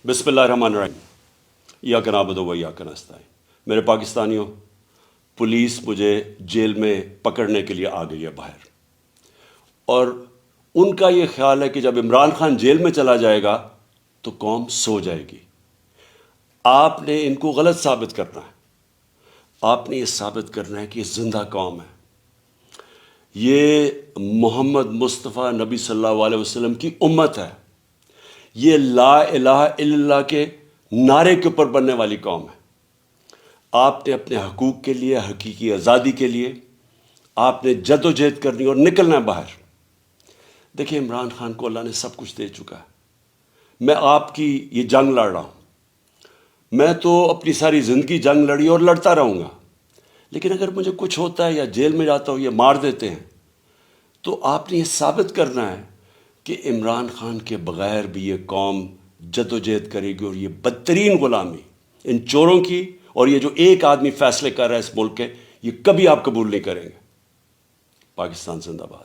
بسم اللہ الرحمن الرحیم ایاک نعبد و ایاک نستعین۔ میرے پاکستانیوں، پولیس مجھے جیل میں پکڑنے کے لیے آ گئی ہے باہر، اور ان کا یہ خیال ہے کہ جب عمران خان جیل میں چلا جائے گا تو قوم سو جائے گی۔ آپ نے ان کو غلط ثابت کرنا ہے۔ آپ نے یہ ثابت کرنا ہے کہ یہ زندہ قوم ہے، یہ محمد مصطفیٰ نبی صلی اللہ علیہ وسلم کی امت ہے، یہ لا الہ الا اللہ کے نعرے کے اوپر بننے والی قوم ہے۔ آپ نے اپنے حقوق کے لیے، حقیقی آزادی کے لیے آپ نے جد و جہد کرنی اور نکلنا ہے باہر۔ دیکھیں، عمران خان کو اللہ نے سب کچھ دے چکا ہے۔ میں آپ کی یہ جنگ لڑ رہا ہوں، میں تو اپنی ساری زندگی جنگ لڑی اور لڑتا رہوں گا، لیکن اگر مجھے کچھ ہوتا ہے یا جیل میں جاتا ہوں یا مار دیتے ہیں تو آپ نے یہ ثابت کرنا ہے کہ عمران خان کے بغیر بھی یہ قوم جد و جہد کرے گی، اور یہ بدترین غلامی ان چوروں کی، اور یہ جو ایک آدمی فیصلے کر رہا ہے اس ملک کے، یہ کبھی آپ قبول نہیں کریں گے۔ پاکستان زندہ باد۔